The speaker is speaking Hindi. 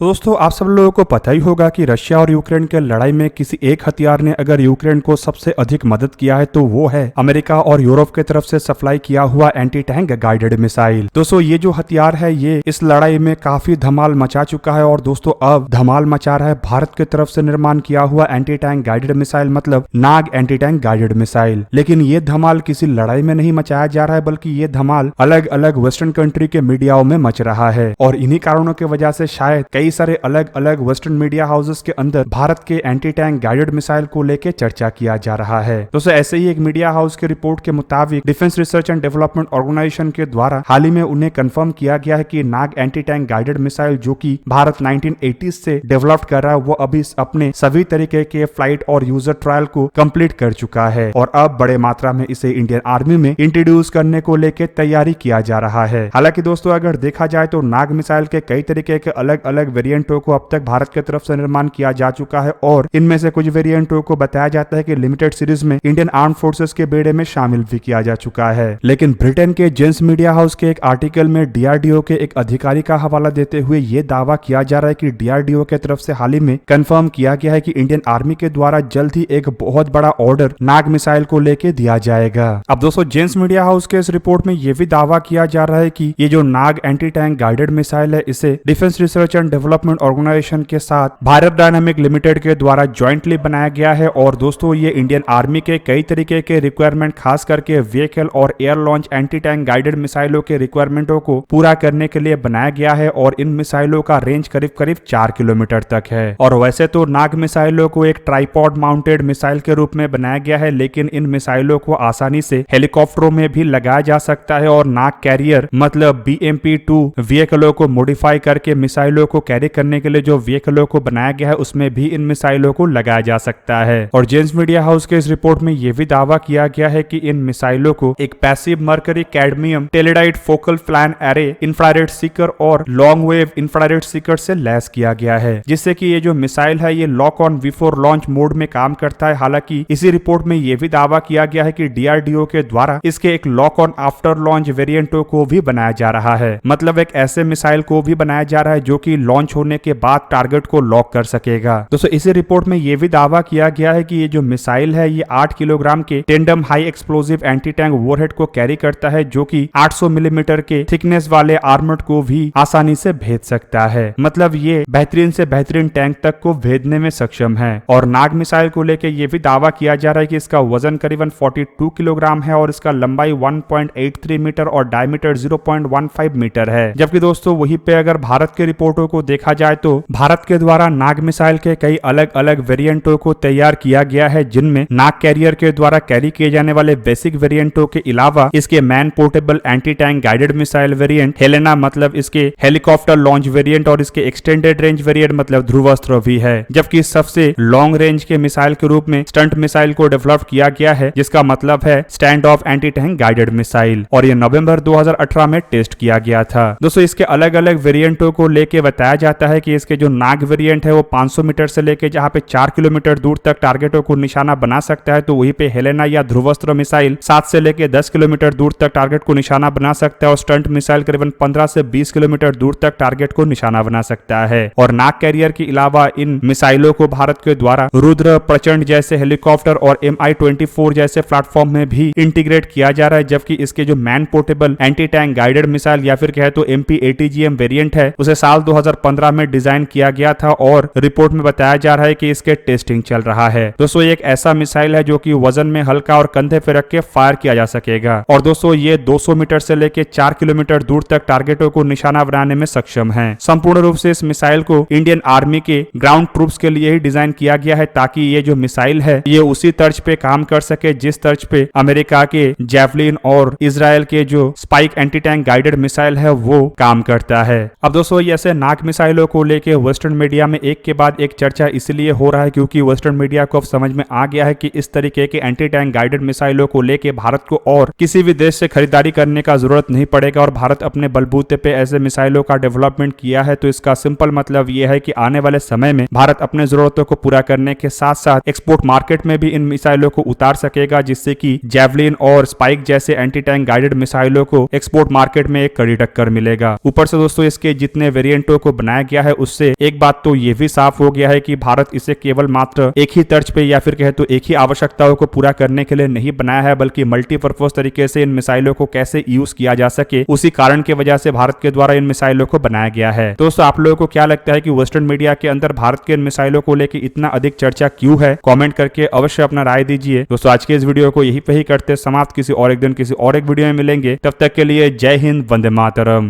तो दोस्तों आप सब लोगों को पता ही होगा कि रशिया और यूक्रेन के लड़ाई में किसी एक हथियार ने अगर यूक्रेन को सबसे अधिक मदद किया है तो वो है अमेरिका और यूरोप की तरफ से सप्लाई किया हुआ एंटी टैंक गाइडेड मिसाइल। दोस्तों ये जो हथियार है ये इस लड़ाई में काफी धमाल मचा चुका है और दोस्तों अब धमाल मचा रहा है भारत की तरफ से निर्माण किया हुआ एंटी टैंक गाइडेड मिसाइल मतलब नाग एंटी टैंक गाइडेड मिसाइल। लेकिन ये धमाल किसी लड़ाई में नहीं मचाया जा रहा है बल्कि ये धमाल अलग अलग वेस्टर्न कंट्री के मीडियाओं में मच रहा है और इन्हीं कारणों की वजह से शायद कई सारे अलग अलग वेस्टर्न मीडिया हाउसेस के अंदर भारत के एंटी टैंक गाइडेड मिसाइल को लेकर चर्चा किया जा रहा है। दोस्तों ऐसे ही एक मीडिया हाउस की रिपोर्ट के मुताबिक Defence Research and Development Organisation के द्वारा हाल ही में उन्हें कंफर्म किया गया है कि नाग एंटी टैंक गाइडेड मिसाइल जो कि भारत 1980 से डेवलप कर रहा है वो अभी अपने सभी तरीके के फ्लाइट और यूजर ट्रायल को कंप्लीट कर चुका है और अब बड़े मात्रा में इसे इंडियन आर्मी में इंट्रोड्यूस करने को लेकर तैयारी किया जा रहा है। हालांकि दोस्तों अगर देखा जाए तो नाग मिसाइल के कई तरीके के अलग अलग वेरिएंटों को अब तक भारत की तरफ से निर्माण किया जा चुका है और इनमें से कुछ वेरिएंटों को बताया जाता है कि लिमिटेड सीरीज में इंडियन आर्म फोर्सेस के बेड़े में शामिल भी किया जा चुका है। लेकिन ब्रिटेन के जेंस मीडिया हाउस के एक आर्टिकल में डीआरडीओ के एक अधिकारी का हवाला देते हुए ये दावा किया जा रहा है कि डीआरडीओ के तरफ से हाल ही में कंफर्म किया गया है कि इंडियन आर्मी के द्वारा जल्द ही एक बहुत बड़ा ऑर्डर नाग मिसाइल को लेके दिया जाएगा। अब दोस्तों जेंस मीडिया हाउस के इस रिपोर्ट में यह भी दावा किया जा रहा है कि ये जो Nag anti tank guided missile है इसे Defence Research and Development Organisation के साथ भारत डायनामिक लिमिटेड के द्वारा ज्वाइंटली बनाया गया है और दोस्तों ये इंडियन आर्मी के कई तरीके के रिक्वायरमेंट खास करके व्हीकल और air launch anti tank guided मिसाइलों के रिक्वायरमेंटों को पूरा करने के लिए बनाया गया है और इन मिसाइलों का रेंज करीब करीब 4 किलोमीटर तक है। और वैसे तो नाग मिसाइलों को एक ट्राइपॉड माउंटेड मिसाइल के रूप में बनाया गया है लेकिन इन मिसाइलों को आसानी से हेलीकॉप्टरों में भी लगाया जा सकता है और नाग कैरियर मतलब BMP-2 व्हीकलों को मॉडिफाई करके मिसाइलों को कैरी करने के लिए जो व्हीकलों को बनाया गया है उसमें भी इन मिसाइलों को लगाया जा सकता है। और जेंस मीडिया हाउस के इस रिपोर्ट में यह भी दावा किया गया है कि इन मिसाइलों को एक passive mercury cadmium telluride focal plane array infrared seeker और लॉन्ग वेव इंफ्रारेड सीकर से लैस किया गया है जिससे कि ये जो मिसाइल है ये lock on before launch mode में काम करता है। हालांकि इसी रिपोर्ट में यह भी दावा किया गया है कि डीआरडीओ के द्वारा इसके एक लॉक ऑन आफ्टर लॉन्च वेरिएंटों को भी बनाया जा रहा है मतलब एक ऐसे मिसाइल को भी बनाया जा रहा है जो कि लॉन्च होने के बाद टारगेट को लॉक कर सकेगा। दोस्तों इसी रिपोर्ट में यह भी दावा किया गया है कि ये जो मिसाइल है ये 8 किलोग्राम के tandem high explosive anti tank warhead को कैरी करता है जो कि 800 मिलीमीटर के थिकनेस वाले आर्मर्ड को भी आसानी से भेद सकता है मतलब ये बेहतरीन से बेहतरीन टैंक तक को भेदने में सक्षम है। और नाग मिसाइल को लेकर यह भी दावा किया जा रहा है कि इसका वजन करीबन 42 किलोग्राम है और इसका लंबाई 1.83 मीटर और डायमीटर 0.15 मीटर है। जबकि दोस्तों वहीं पे अगर भारत के रिपोर्टों को देखा जाए तो भारत के द्वारा नाग मिसाइल के कई अलग अलग वेरिएंटों को तैयार किया गया है जिनमें नाग कैरियर के द्वारा कैरी किए जाने वाले बेसिक वेरिएंटों के अलावा इसके man portable anti tank guided missile variant Helena मतलब इसके हेलीकॉप्टर लॉन्च वेरिएंट और इसके एक्सटेंडेड रेंज वेरिएंट मतलब ध्रुवास्त्र भी है। जबकि सबसे लॉन्ग रेंज के मिसाइल के रूप में स्टंट मिसाइल को डेवलप किया गया है जिसका मतलब है stand of anti tank guided missile और ये नवंबर 2018 में टेस्ट किया गया था। दोस्तों इसके अलग अलग वेरिएंटों को लेके बताया जाता है कि इसके जो नाग वेरिएंट है वो 500 मीटर से लेके जहां पे 4 किलोमीटर दूर तक टारगेटों को निशाना बना सकता है तो वहीं पे हेलेना या ध्रुवास्त्र मिसाइल 7 से लेके 10 किलोमीटर दूर तक टारगेट को निशाना बना सकता है और स्टंट मिसाइल करीबन 15 से 20 किलोमीटर दूर तक टारगेट को निशाना बना सकता है। और नाग कैरियर के अलावा इन मिसाइलों को भारत के द्वारा रुद्र प्रचंड जैसे हेलीकॉप्टर और MI-24 जैसे प्लेटफॉर्म में भी इंटीग्रेट किया जा रहा है। जबकि इसके जो man portable anti tank guided missile या फिर कहे तो MP-ATGM वेरिएंट है उसे साल 2015 में डिजाइन किया गया था और रिपोर्ट में बताया जा रहा है कि इसके टेस्टिंग चल रहा है। दोस्तों एक ऐसा मिसाइल है जो कि वजन में हल्का और कंधे पे रख के फायर किया जा सकेगा और दोस्तों ये 200 मीटर से लेके 4 किलोमीटर दूर तक टारगेटों को निशाना बनाने में सक्षम है। संपूर्ण रूप से इस मिसाइल को इंडियन आर्मी के ग्राउंड ट्रूप्स के लिए ही डिजाइन किया गया है ताकि ये जो मिसाइल है ये उसी तर्ज पे काम कर सके जिस तर्ज पे अमेरिका के जेवलिन और इजराइल के जो spike anti tank guided missile है वो काम करता है। अब दोस्तों ऐसे नाग मिसाइलों को लेके वेस्टर्न मीडिया में एक के बाद एक चर्चा इसलिए हो रहा है क्योंकि वेस्टर्न मीडिया को अब समझ में आ गया है कि इस तरीके के एंटी टैंक गाइडेड मिसाइलों को लेके भारत को और किसी भी देश से खरीदारी करने का जरूरत नहीं पड़ेगा और भारत अपने बलबूते पे ऐसे मिसाइलों का डेवलपमेंट किया है। तो इसका सिंपल मतलब यह है कि आने वाले समय में भारत अपने जरूरतों को पूरा करने के साथ साथ एक्सपोर्ट मार्केट में भी इन मिसाइलों को उतार सकेगा जिससे कि जेवलिन और स्पाइक जैसे एंटी टैंक गाइडेड मिसाइलों को एक्सपोर्ट मार्केट में एक कड़ी टक्कर मिलेगा। ऊपर से दोस्तों इसके जितने वेरिएंटों को बनाया गया है उससे एक बात तो ये भी साफ हो गया है कि भारत इसे केवल मात्र एक ही तर्ज पे या फिर कहे तो एक ही आवश्यकताओं को पूरा करने के लिए नहीं बनाया है, बल्कि मल्टीपर्पज तरीके से इन मिसाइलों को कैसे यूज किया जा सके उसी कारण की वजह से भारत के द्वारा इन मिसाइलों को बनाया गया है। दोस्तों आप लोगों को क्या लगता है कि वेस्टर्न मीडिया के अंदर भारत के इन मिसाइलों को लेकर इतना अधिक चर्चा क्यों है? कमेंट करके अवश्य अपना राय दीजिए। दोस्तों आज के इस वीडियो को यही पे ही करते समाप्त, किसी और एक दिन किसी और एक वीडियो में मिलेंगे, तब तक के लिए जय हिंद, वंदे मातरम।